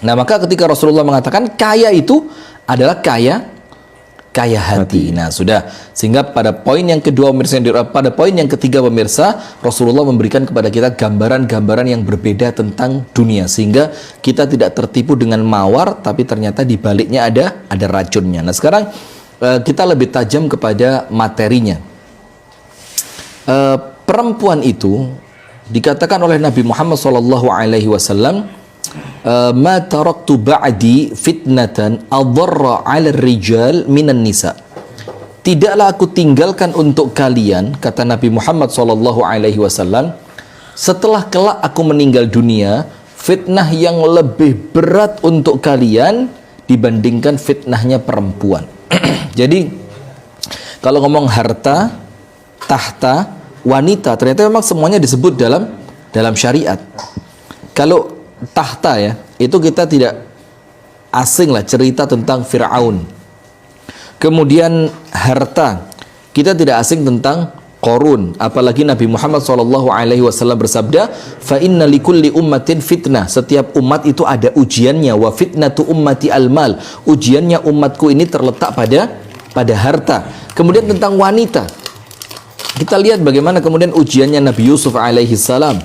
Nah, maka ketika Rasulullah mengatakan kaya itu adalah kaya hati. Nah, sudah. Sehingga pada poin yang kedua pemirsa, pada poin yang ketiga pemirsa, Rasulullah memberikan kepada kita gambaran-gambaran yang berbeda tentang dunia, sehingga kita tidak tertipu dengan mawar, tapi ternyata di baliknya ada racunnya. Nah, sekarang kita lebih tajam kepada materinya. Perempuan itu dikatakan oleh Nabi Muhammad SAW, ma taraktu ba'di fitnatan adarra 'ala rijal minan nisa. Tidaklah aku tinggalkan untuk kalian, kata Nabi Muhammad SAW, setelah kelak aku meninggal dunia, fitnah yang lebih berat untuk kalian dibandingkan fitnahnya perempuan. Jadi kalau ngomong harta, tahta, wanita, ternyata memang semuanya disebut dalam syariat. Kalau tahta ya, itu kita tidak asing lah cerita tentang Fir'aun. Kemudian harta, kita tidak asing tentang Qarun. Apalagi Nabi Muhammad SAW bersabda, fa inna likulli ummatin fitnah. Setiap umat itu ada ujiannya. Wa fitnatu ummati al-mal. Ujiannya umatku ini terletak pada harta. Kemudian tentang wanita, kita lihat bagaimana kemudian ujiannya Nabi Yusuf alaihi salam.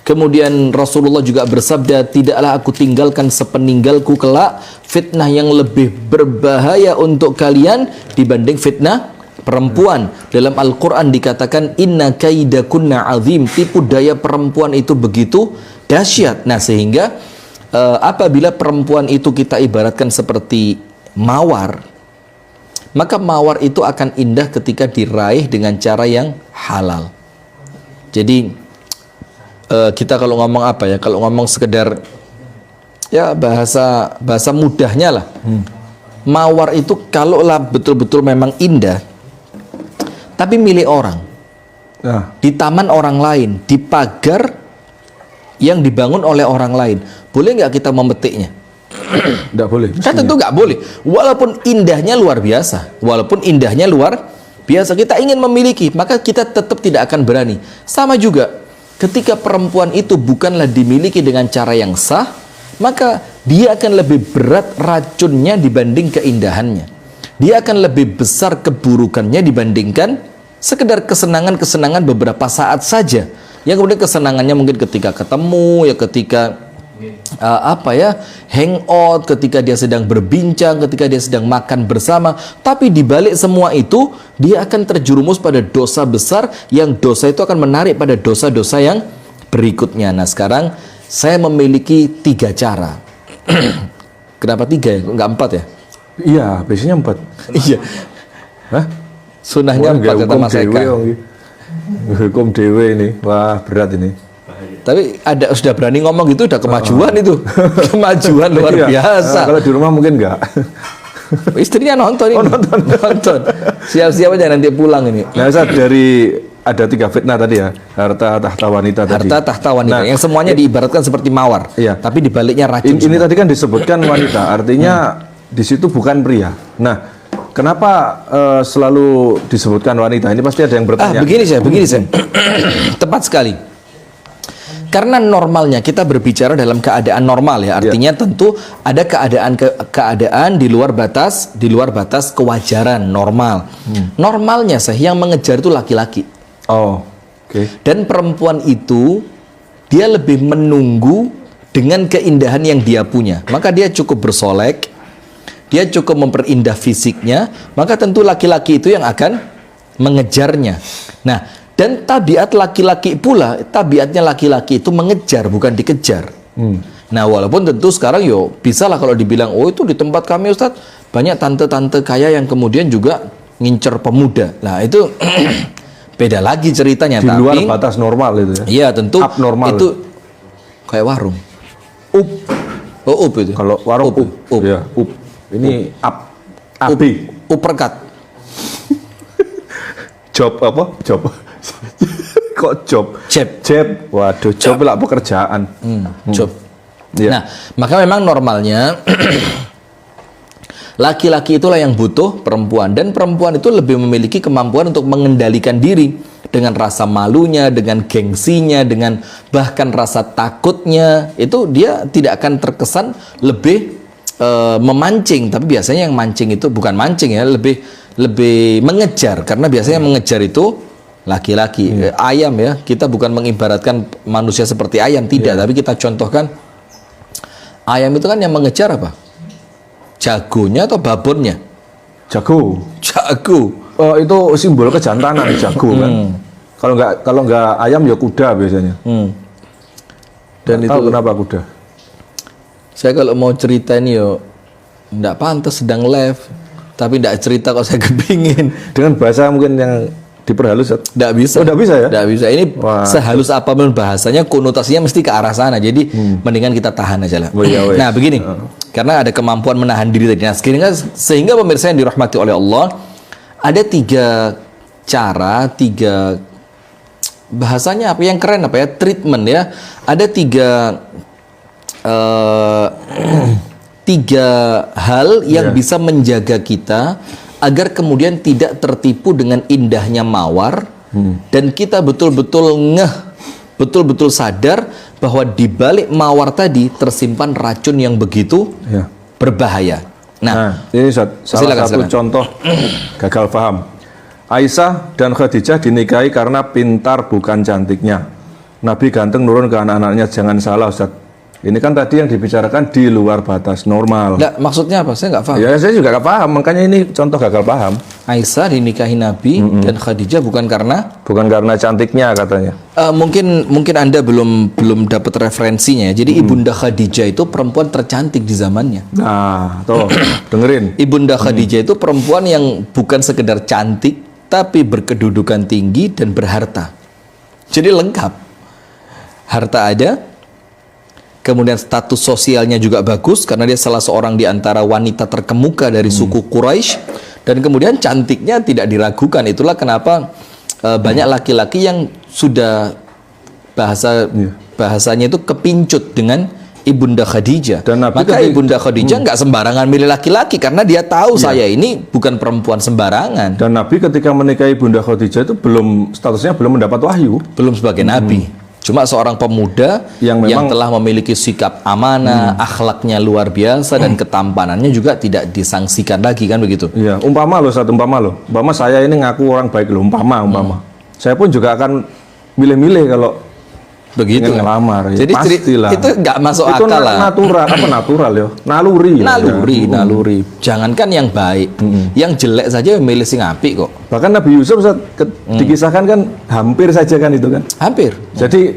Kemudian Rasulullah juga bersabda, tidaklah aku tinggalkan sepeninggalku kelak fitnah yang lebih berbahaya untuk kalian dibanding fitnah perempuan. Dalam Al-Quran dikatakan, inna kaidakunna azim, tipu daya perempuan itu begitu dahsyat. Nah, sehingga apabila perempuan itu kita ibaratkan seperti mawar, maka mawar itu akan indah ketika diraih dengan cara yang halal. Jadi kita kalau ngomong apa ya, kalau ngomong sekedar ya bahasa mudahnya lah, mawar itu kalau lah betul-betul memang indah, tapi milik orang, di taman orang lain, di pagar yang dibangun oleh orang lain, boleh nggak kita memetiknya? Nggak boleh. Kan tentu nggak boleh. Walaupun indahnya luar biasa, kita ingin memiliki, maka kita tetap tidak akan berani. Sama juga, ketika perempuan itu bukanlah dimiliki dengan cara yang sah, maka dia akan lebih berat racunnya dibanding keindahannya. Dia akan lebih besar keburukannya dibandingkan sekedar kesenangan-kesenangan beberapa saat saja. Yang kemudian kesenangannya mungkin ketika ketemu, ya ketika hangout, ketika dia sedang berbincang, ketika dia sedang makan bersama. Tapi di balik semua itu, dia akan terjerumus pada dosa besar, yang dosa itu akan menarik pada dosa-dosa yang berikutnya. Nah, sekarang saya memiliki 3 cara. Kenapa 3 ya? Enggak 4 ya? Iya, biasanya 4. Iya. Hah? Sunahnya 4 kata Mas Eka. Hukum dewe ini, wah berat ini. Tapi sudah berani ngomong gitu, udah kemajuan itu. Kemajuan luar biasa. Kalau di rumah mungkin enggak. Istrinya nonton ini. Nonton. Siap-siap aja nanti pulang ini. Nah, dari ada 3 fitnah tadi ya. Harta, tahta, wanita tadi. Harta, tahta, wanita. Nah, yang semuanya diibaratkan seperti mawar. Iya. Tapi di baliknya racun. Ini tadi kan disebutkan wanita. Artinya di situ bukan pria. Nah, kenapa selalu disebutkan wanita? Ini pasti ada yang bertanya. Begini saya. Tepat sekali. Karena normalnya kita berbicara dalam keadaan normal ya, artinya tentu ada keadaan di luar batas kewajaran normal. Normalnya yang mengejar itu laki-laki. Oh, oke. Dan perempuan itu dia lebih menunggu dengan keindahan yang dia punya. Maka dia cukup bersolek, dia cukup memperindah fisiknya, maka tentu laki-laki itu yang akan mengejarnya. Nah, dan tabiat laki-laki pula, tabiatnya laki-laki itu mengejar, bukan dikejar. Nah, walaupun tentu sekarang bisa lah kalau dibilang, oh itu di tempat kami Ustadz, banyak tante-tante kaya yang kemudian juga ngincer pemuda. Nah, itu beda lagi ceritanya. Di luar batas normal itu ya? Iya, tentu abnormal. Itu kayak warung. Up itu. Kalau warung up. Ya, up. Ini up. Uppercut. Job apa? Job. Kok job? Jab. Waduh, job lah pekerjaan. Job. Yeah. Nah, maka memang normalnya laki-laki itulah yang butuh perempuan, dan perempuan itu lebih memiliki kemampuan untuk mengendalikan diri. dengan rasa malunya, dengan gengsinya, dengan bahkan rasa takutnya, itu dia tidak akan terkesan lebih memancing. Tapi biasanya yang mancing itu bukan mancing ya, lebih mengejar, karena biasanya mengejar itu laki-laki. Ayam ya, kita bukan mengibaratkan manusia seperti ayam, tidak, tapi kita contohkan ayam itu kan yang mengejar apa? Jagonya atau babonnya? Jago. Itu simbol kejantanan jago kan. Kalau nggak ayam ya kuda biasanya. Dan itu kenapa kuda? Saya kalau mau cerita ini yo nggak pantas sedang live, tapi nggak cerita kalau saya kepingin. Dengan bahasa mungkin yang diperhalus. Nggak bisa. Oh, nggak bisa ya? Nggak bisa. Ini sehalus apapun bahasanya, konotasinya mesti ke arah sana. Jadi mendingan kita tahan aja lah. Nah begini, karena ada kemampuan menahan diri tadi. Nah sehingga pemirsa yang dirahmati oleh Allah, ada 3 cara, 3 bahasanya apa yang keren apa ya, treatment ya. Ada 3 hal yang bisa menjaga kita agar kemudian tidak tertipu dengan indahnya mawar, dan kita betul-betul betul-betul sadar bahwa di balik mawar tadi tersimpan racun yang begitu berbahaya. Nah, ini salah satu contoh gagal paham. Aisyah dan Khadijah dinikahi karena pintar bukan cantiknya. Nabi ganteng nurun ke anak-anaknya, jangan salah Ustaz. Ini kan tadi yang dibicarakan di luar batas normal. Nggak, maksudnya apa? Saya nggak paham. Ya, saya juga nggak paham, makanya ini contoh gagal paham. Aisyah dinikahi Nabi dan Khadijah bukan karena cantiknya katanya. Mungkin Anda belum dapat referensinya. Jadi Ibunda Khadijah itu perempuan tercantik di zamannya. Nah, tuh dengerin. Ibunda Khadijah itu perempuan yang bukan sekedar cantik, tapi berkedudukan tinggi dan berharta. Jadi lengkap. Harta ada, kemudian status sosialnya juga bagus karena dia salah seorang di antara wanita terkemuka dari suku Quraisy, dan kemudian cantiknya tidak diragukan. Itulah kenapa banyak laki-laki yang sudah bahasanya itu kepincut dengan Ibunda Khadijah. Dan maka Ibunda Khadijah nggak sembarangan milih laki-laki karena dia tahu saya ini bukan perempuan sembarangan. Dan Nabi ketika menikahi Ibunda Khadijah itu statusnya belum mendapat wahyu, belum sebagai nabi. Cuma seorang pemuda yang telah memiliki sikap amanah, akhlaknya luar biasa, dan ketampanannya juga tidak disangsikan lagi, kan begitu? Iya, umpama saya ini ngaku orang baik loh, umpama. Saya pun juga akan milih-milih kalau begitu ngelamar. Ya, jadi pastilah. Itu nggak masuk itu akal lah. Natural ya, naluri. Jangankan yang baik, yang jelek saja milih sing apik kok. Bahkan Nabi Yusuf dikisahkan kan hampir saja kan itu kan. Hampir. Jadi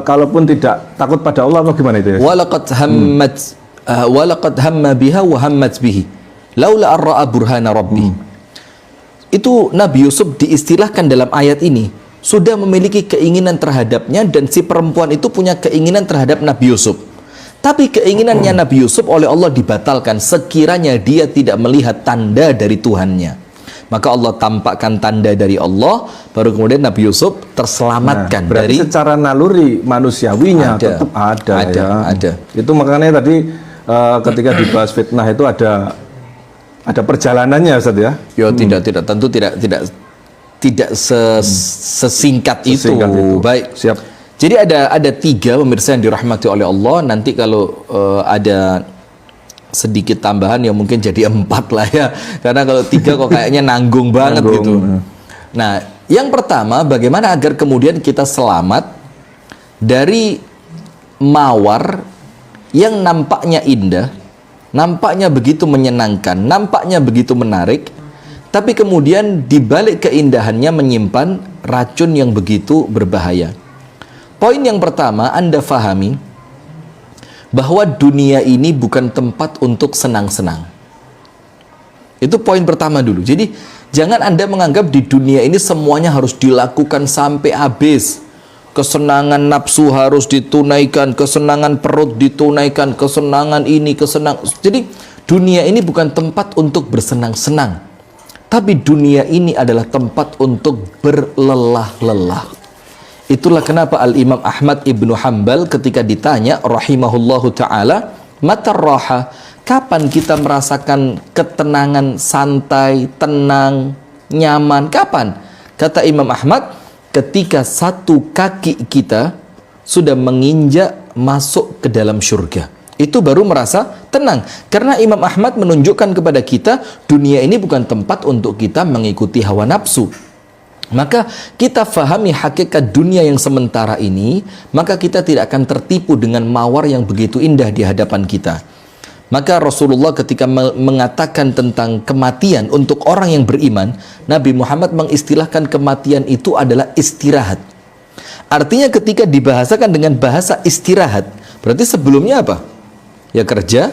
kalaupun tidak takut pada Allah, apa gimana itu ya? Walaqad hamma biha wa hammat bihi laula ar-ra'a burhana rabbi. Itu Nabi Yusuf diistilahkan dalam ayat ini sudah memiliki keinginan terhadapnya, dan si perempuan itu punya keinginan terhadap Nabi Yusuf. Tapi keinginannya Nabi Yusuf oleh Allah dibatalkan sekiranya dia tidak melihat tanda dari Tuhannya. Maka Allah tampakkan tanda dari Allah, baru kemudian Nabi Yusuf terselamatkan. Berarti dari secara naluri manusiawinya tetap ada. Itu makanya tadi ketika dibahas fitnah itu ada perjalanannya, Ustaz ya. Tentu tidak sesingkat itu. Baik. Siap. Jadi ada 3 pemirsa yang dirahmati oleh Allah. Nanti kalau ada sedikit tambahan ya mungkin jadi 4 lah ya. Karena kalau 3 kok kayaknya nanggung banget gitu. Nah, yang pertama, bagaimana agar kemudian kita selamat dari mawar yang nampaknya indah, nampaknya begitu menyenangkan, nampaknya begitu menarik, tapi kemudian di balik keindahannya menyimpan racun yang begitu berbahaya. Poin yang pertama, Anda fahami bahwa dunia ini bukan tempat untuk senang-senang. Itu poin pertama dulu. Jadi jangan Anda menganggap di dunia ini semuanya harus dilakukan sampai habis. Kesenangan nafsu harus ditunaikan, kesenangan perut ditunaikan, kesenangan ini, Jadi dunia ini bukan tempat untuk bersenang-senang. Tapi dunia ini adalah tempat untuk berlelah-lelah. Itulah kenapa Al-Imam Ahmad Ibnu Hanbal ketika ditanya rahimahullahu ta'ala, matar raha, kapan kita merasakan ketenangan, santai, tenang, nyaman? Kapan? Kata Imam Ahmad, ketika satu kaki kita sudah menginjak masuk ke dalam surga. Itu baru merasa tenang. Karena Imam Ahmad menunjukkan kepada kita, dunia ini bukan tempat untuk kita mengikuti hawa nafsu. Maka kita fahami hakikat dunia yang sementara ini, maka kita tidak akan tertipu dengan mawar yang begitu indah di hadapan kita. Maka Rasulullah ketika mengatakan tentang kematian untuk orang yang beriman, Nabi Muhammad mengistilahkan kematian itu adalah istirahat. Artinya ketika dibahasakan dengan bahasa istirahat, berarti sebelumnya apa? Ya kerja,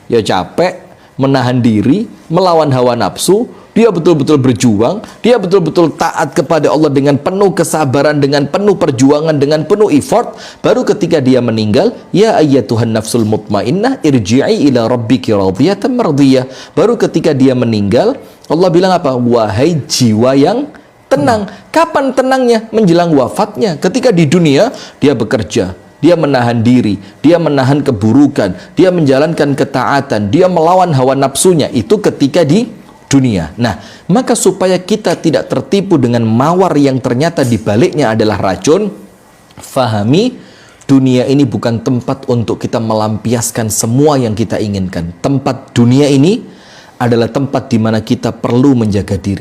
ya capek, menahan diri, melawan hawa nafsu, dia betul-betul berjuang, dia betul-betul taat kepada Allah dengan penuh kesabaran, dengan penuh perjuangan, dengan penuh effort. Baru ketika dia meninggal, ya ayyatuhan nafsul mutmainnah irji'i ila rabbiki radiyatan mardiyah. Baru ketika dia meninggal, Allah bilang apa? Wahai jiwa yang tenang. Kapan tenangnya? Menjelang wafatnya. Ketika di dunia dia bekerja, dia menahan diri, dia menahan keburukan, dia menjalankan ketaatan, dia melawan hawa nafsunya. Itu ketika di dunia. Nah, maka supaya kita tidak tertipu dengan mawar yang ternyata di baliknya adalah racun, fahami dunia ini bukan tempat untuk kita melampiaskan semua yang kita inginkan. Tempat dunia ini adalah tempat di mana kita perlu menjaga diri.